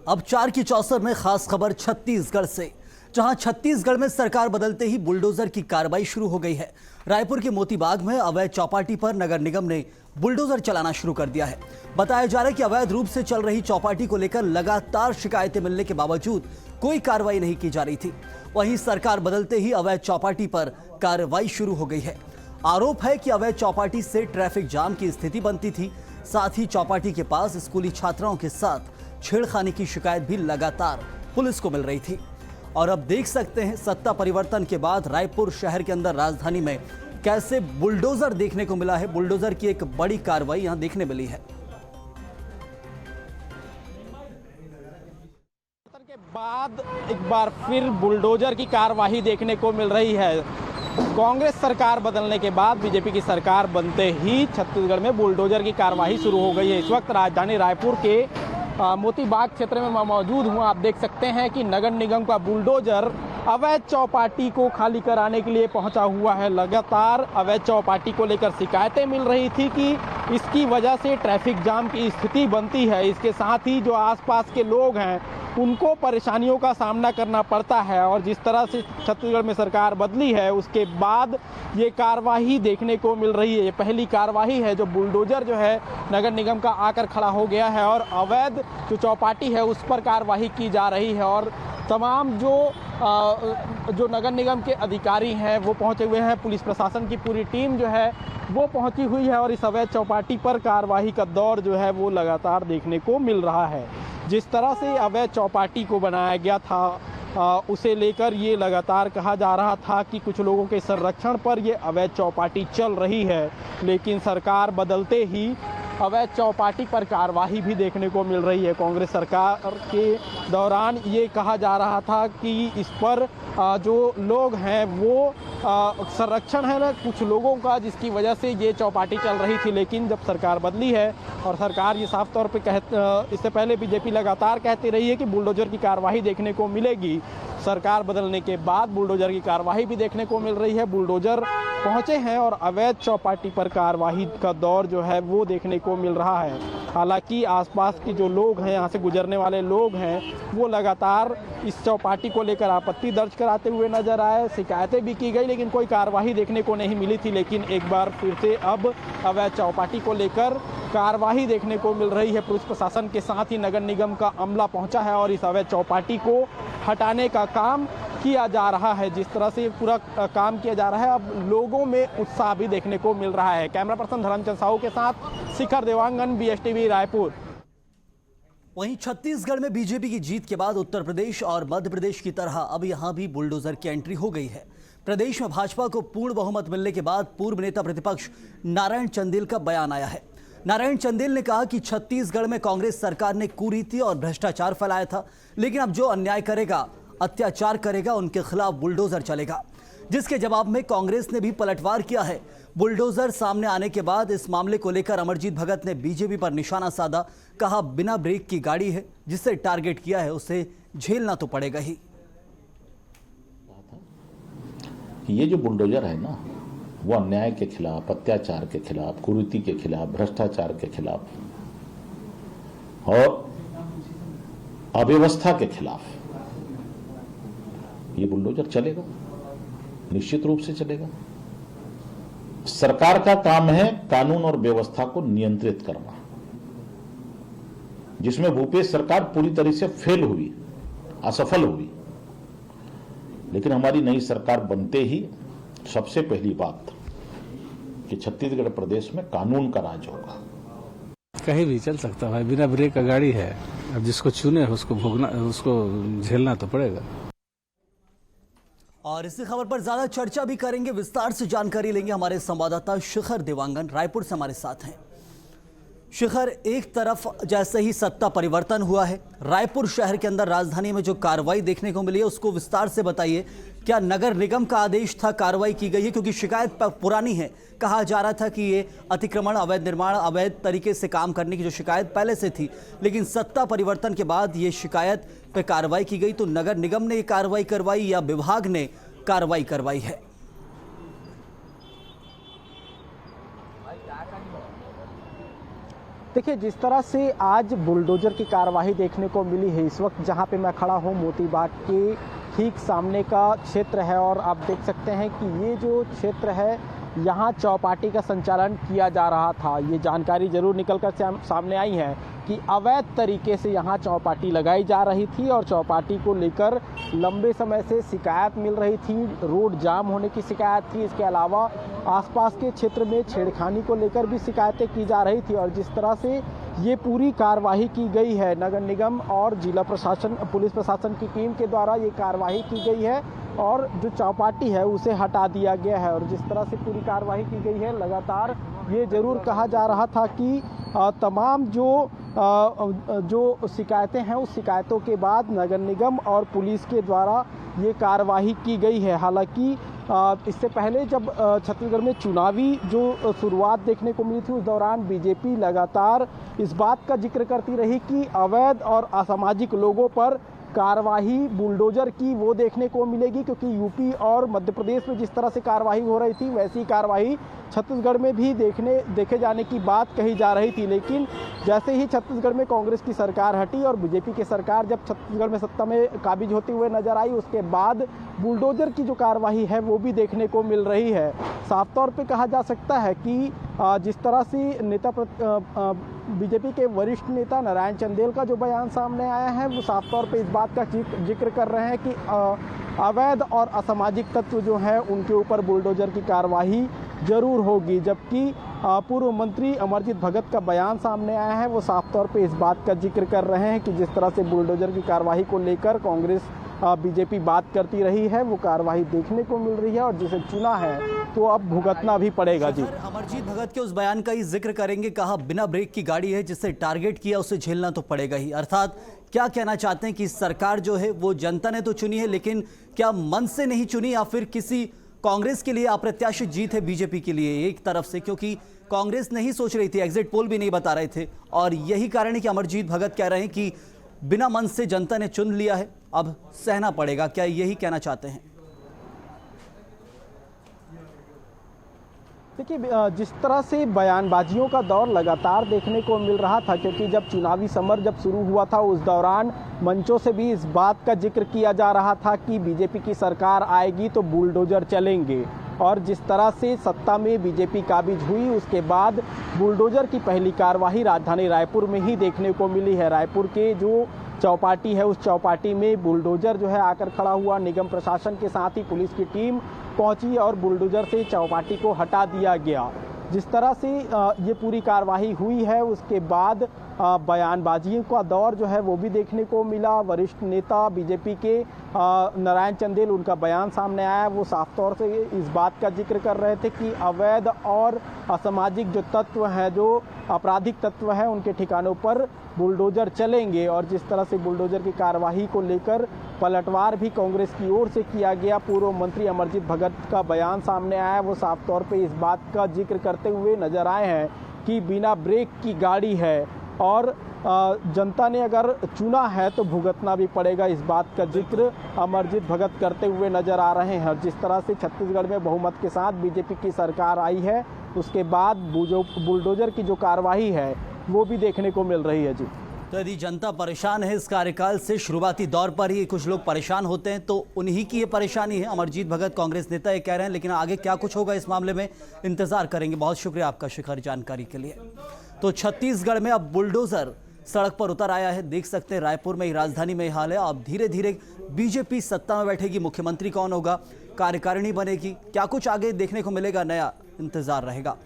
अब 4 की चौसर में खास खबर छत्तीसगढ़ से, जहां छत्तीसगढ़ में सरकार बदलते ही बुलडोजर की कार्रवाई शुरू हो गई है। रायपुर के मोतीबाग में अवैध चौपाटी पर नगर निगम ने बुलडोजर चलाना शुरू कर दिया है। बताया जा रहा है कि अवैध रूप से चल रही चौपाटी को लेकर लगातार शिकायतें मिलने के बावजूद कोई कार्रवाई नहीं की जा रही थी। वहीं सरकार बदलते ही अवैध चौपाटी पर कार्रवाई शुरू हो गई है। आरोप है कि अवैध चौपाटी से ट्रैफिक जाम की स्थिति बनती थी। साथ ही चौपाटी के पास स्कूली छात्राओं के साथ छेड़खानी की शिकायत भी लगातार पुलिस को मिल रही थी। और अब देख सकते हैं सत्ता परिवर्तन के बाद रायपुर शहर के अंदर राजधानी में कैसे बुलडोजर देखने को मिला है। बुलडोजर की एक बड़ी कार्रवाई यहां देखने मिली है। के बाद एक बार फिर बुलडोजर की कार्रवाई देखने को मिल रही है। कांग्रेस सरकार बदलने के बाद बीजेपी की सरकार बनते ही छत्तीसगढ़ में बुलडोजर की कार्रवाई शुरू हो गई है। इस वक्त राजधानी रायपुर के मोतीबाग क्षेत्र में मैं मौजूद हूं। आप देख सकते हैं कि नगर निगम का बुलडोजर अवैध चौपाटी को खाली कराने के लिए पहुंचा हुआ है। लगातार अवैध चौपाटी को लेकर शिकायतें मिल रही थी कि इसकी वजह से ट्रैफिक जाम की स्थिति बनती है। इसके साथ ही जो आसपास के लोग हैं उनको परेशानियों का सामना करना पड़ता है। और जिस तरह से छत्तीसगढ़ में सरकार बदली है उसके बाद ये कार्रवाई देखने को मिल रही है। ये पहली कार्रवाई है जो बुलडोजर जो है नगर निगम का आकर खड़ा हो गया है और अवैध जो चौपाटी है उस पर कार्रवाई की जा रही है। और तमाम जो नगर निगम के अधिकारी हैं वो पहुंचे हुए हैं। पुलिस प्रशासन की पूरी टीम जो है वो पहुंची हुई है और इस अवैध चौपाटी पर कार्रवाई का दौर जो है वो लगातार देखने को मिल रहा है। जिस तरह से अवैध चौपाटी को बनाया गया था उसे लेकर ये लगातार कहा जा रहा था कि कुछ लोगों के संरक्षण पर ये अवैध चौपाटी चल रही है, लेकिन सरकार बदलते ही अवैध चौपाटी पर कार्रवाई भी देखने को मिल रही है। कांग्रेस सरकार के दौरान ये कहा जा रहा था कि इस पर जो लोग हैं वो संरक्षण है ना कुछ लोगों का, जिसकी वजह से ये चौपाटी चल रही थी। लेकिन जब सरकार बदली है और सरकार ये साफ तौर पे इससे पहले बीजेपी लगातार कहती रही है कि बुलडोजर की कार्रवाई देखने को मिलेगी। सरकार बदलने के बाद बुलडोजर की कार्रवाई भी देखने को मिल रही है। बुलडोजर पहुंचे हैं और अवैध चौपाटी पर कार्रवाई का दौर जो है वो देखने को मिल रहा है। हालांकि आसपास के जो लोग हैं, यहाँ से गुजरने वाले लोग हैं, वो लगातार इस चौपाटी को लेकर आपत्ति दर्ज कराते हुए नजर आए। शिकायतें भी की गई लेकिन कोई कार्रवाई देखने को नहीं मिली थी। लेकिन एक बार फिर से अब अवैध चौपाटी को लेकर कार्रवाई देखने को मिल रही है। पुलिस प्रशासन के साथ ही नगर निगम का अमला पहुंचा है और इस अवैध चौपाटी को हटाने का काम किया जा रहा है। जिस तरह से पूरा काम किया जा रहा है अब लोगों में उत्साह भी देखने को मिल रहा है। कैमरा पर्सन धर्मचंद साहू के साथ शिखर देवांगन, BSTV रायपुर। वहीं छत्तीसगढ़ में बीजेपी की जीत के बाद उत्तर प्रदेश और मध्य प्रदेश की तरह अब यहां भी बुलडोजर की एंट्री हो गई है। प्रदेश में भाजपा को पूर्ण बहुमत मिलने के बाद पूर्व नेता प्रतिपक्ष नारायण चंदेल का बयान आया है। नारायण चंदेल ने कहा कि छत्तीसगढ़ में कांग्रेस सरकार ने कुरीति और भ्रष्टाचार फैलाया था, लेकिन अब जो अन्याय करेगा, अत्याचार करेगा, उनके खिलाफ बुलडोजर चलेगा। जिसके जवाब में कांग्रेस ने भी पलटवार किया है। बुलडोजर सामने आने के बाद इस मामले को लेकर अमरजीत भगत ने बीजेपी पर निशाना साधा। कहा बिना ब्रेक की गाड़ी है, जिससे टारगेट किया है उसे झेलना तो पड़ेगा ही। ये जो बुलडोजर है ना वो अन्याय के खिलाफ, अत्याचार के खिलाफ, कुरीति के खिलाफ, भ्रष्टाचार के खिलाफ और अव्यवस्था के खिलाफ ये बुलडोजर चलेगा, निश्चित रूप से चलेगा। सरकार का काम है कानून और व्यवस्था को नियंत्रित करना, जिसमें भूपेश सरकार पूरी तरह से फेल हुई, असफल हुई। लेकिन हमारी नई सरकार बनते ही सबसे पहली बात कि छत्तीसगढ़ प्रदेश में कानून का राज होगा। कहीं भी चल सकता है, बिना ब्रेक का गाड़ी है। अब जिसको चुने उसको भोगना, उसको झेलना तो पड़ेगा। और इसी खबर पर ज्यादा चर्चा भी करेंगे, विस्तार से जानकारी लेंगे। हमारे संवाददाता शिखर देवांगन रायपुर से हमारे साथ हैं। शिखर, एक तरफ जैसे ही सत्ता परिवर्तन हुआ है, रायपुर शहर के अंदर राजधानी में जो कार्रवाई देखने को मिली है उसको विस्तार से बताइए। क्या नगर निगम का आदेश था, कार्रवाई की गई है? क्योंकि शिकायत पुरानी है, कहा जा रहा था कि ये अतिक्रमण, अवैध निर्माण, अवैध तरीके से काम करने की जो शिकायत पहले से थी, लेकिन सत्ता परिवर्तन के बाद ये शिकायत पे कार्रवाई की गई। तो नगर निगम ने ये कार्रवाई करवाई या विभाग ने कार्रवाई करवाई है? देखिए, जिस तरह से आज बुलडोजर की कार्यवाही देखने को मिली है, इस वक्त जहां पे मैं खड़ा हूं मोतीबाग के ठीक सामने का क्षेत्र है और आप देख सकते हैं कि ये जो क्षेत्र है यहाँ चौपाटी का संचालन किया जा रहा था। ये जानकारी जरूर निकल कर सामने आई है कि अवैध तरीके से यहाँ चौपाटी लगाई जा रही थी और चौपाटी को लेकर लंबे समय से शिकायत मिल रही थी, रोड जाम होने की शिकायत थी। इसके अलावा आसपास के क्षेत्र में छेड़खानी को लेकर भी शिकायतें की जा रही थी और जिस तरह से ये पूरी कार्रवाई की गई है, नगर निगम और जिला प्रशासन, पुलिस प्रशासन की टीम के द्वारा ये कार्रवाई की गई है और जो चौपाटी है उसे हटा दिया गया है। और जिस तरह से पूरी कार्रवाई की गई है, लगातार ये जरूर कहा जा रहा था कि तमाम जो शिकायतें हैं उस शिकायतों के बाद नगर निगम और पुलिस के द्वारा ये कार्रवाई की गई है। हालांकि इससे पहले जब छत्तीसगढ़ में चुनावी जो शुरुआत देखने को मिली थी, उस दौरान बीजेपी लगातार इस बात का जिक्र करती रही कि अवैध और असामाजिक लोगों पर कार्रवाई बुलडोजर की वो देखने को मिलेगी, क्योंकि यूपी और मध्य प्रदेश में जिस तरह से कार्रवाई हो रही थी वैसी कार्रवाई छत्तीसगढ़ में भी देखे जाने की बात कही जा रही थी। लेकिन जैसे ही छत्तीसगढ़ में कांग्रेस की सरकार हटी और बीजेपी की सरकार जब छत्तीसगढ़ में सत्ता में काबिज होते हुए नजर आई, उसके बाद बुलडोजर की जो कार्रवाई है वो भी देखने को मिल रही है। साफ तौर पे कहा जा सकता है कि जिस तरह से बीजेपी के वरिष्ठ नेता नारायण चंदेल का जो बयान सामने आया है, वो साफ तौर पे इस बात का जिक्र कर रहे हैं कि अवैध और असामाजिक तत्व जो हैं उनके ऊपर बुलडोजर की कार्रवाई जरूर होगी। जबकि पूर्व मंत्री अमरजीत भगत का बयान सामने आया है, वो साफ तौर पे इस बात का जिक्र कर रहे हैं कि जिस तरह से बुलडोजर की कार्रवाई को लेकर कांग्रेस बीजेपी बात करती रही है, वो कार्रवाई देखने को मिल रही है और जिसे चुना है तो अब भुगतना भी पड़ेगा। जी, अमरजीत भगत के उस बयान का ही जिक्र करेंगे। कहा बिना ब्रेक की गाड़ी है, जिसे टारगेट किया उसे झेलना तो पड़ेगा ही। अर्थात क्या कहना चाहते हैं कि सरकार जो है वो जनता ने तो चुनी है, लेकिन क्या मन से नहीं चुनी या फिर किसी कांग्रेस के लिए अप्रत्याशित जीत है बीजेपी के लिए एक तरफ से, क्योंकि कांग्रेस नहीं सोच रही थी, एग्जिट पोल भी नहीं बता रहे थे और यही कारण है कि अमरजीत भगत कह रहे हैं कि बिना मन से जनता ने चुन लिया है, अब सहना पड़ेगा। क्या यही कहना चाहते हैं? देखिए, जिस तरह से बयानबाजियों का दौर लगातार देखने को मिल रहा था, क्योंकि जब चुनावी समर जब शुरू हुआ था उस दौरान मंचों से भी इस बात का जिक्र किया जा रहा था कि बीजेपी की सरकार आएगी तो बुलडोजर चलेंगे। और जिस तरह से सत्ता में बीजेपी काबिज हुई, उसके बाद बुलडोजर की पहली कार्रवाई राजधानी रायपुर में ही देखने को मिली है। रायपुर के जो चौपाटी है उस चौपाटी में बुलडोजर जो है आकर खड़ा हुआ, निगम प्रशासन के साथ ही पुलिस की टीम पहुंची और बुलडोजर से चौपाटी को हटा दिया गया। जिस तरह से ये पूरी कार्रवाई हुई है, उसके बाद बयानबाजी का दौर जो है वो भी देखने को मिला। वरिष्ठ नेता बीजेपी के नारायण चंदेल, उनका बयान सामने आया, वो साफ तौर से इस बात का जिक्र कर रहे थे कि अवैध और असामाजिक जो तत्व हैं, जो आपराधिक तत्व हैं, उनके ठिकानों पर बुलडोजर चलेंगे। और जिस तरह से बुलडोजर की कार्रवाई को लेकर पलटवार भी कांग्रेस की ओर से किया गया, पूर्व मंत्री अमरजीत भगत का बयान सामने आया, वो साफ तौर पे इस बात का जिक्र करते हुए नजर आए हैं कि बिना ब्रेक की गाड़ी है और जनता ने अगर चुना है तो भुगतना भी पड़ेगा। इस बात का जिक्र अमरजीत भगत करते हुए नजर आ रहे हैं। और जिस तरह से छत्तीसगढ़ में बहुमत के साथ बीजेपी की सरकार आई है, उसके बाद बुलडोजर की जो कार्रवाई है वो भी देखने को मिल रही है। जी, तो यदि जनता परेशान है इस कार्यकाल से, शुरुआती दौर पर ही कुछ लोग परेशान होते हैं, तो उन्हीं की ये परेशानी है। अमरजीत भगत कांग्रेस नेता ये कह रहे हैं, लेकिन आगे क्या कुछ होगा इस मामले में इंतजार करेंगे। बहुत शुक्रिया आपका शिखर जानकारी के लिए। तो छत्तीसगढ़ में अब बुलडोजर सड़क पर उतर आया है। देख सकते हैं रायपुर में ही, राजधानी में हाल है। अब धीरे धीरे बीजेपी सत्ता में बैठेगी, मुख्यमंत्री कौन होगा, कार्यकारिणी बनेगी, क्या कुछ आगे देखने को मिलेगा, नया इंतजार रहेगा।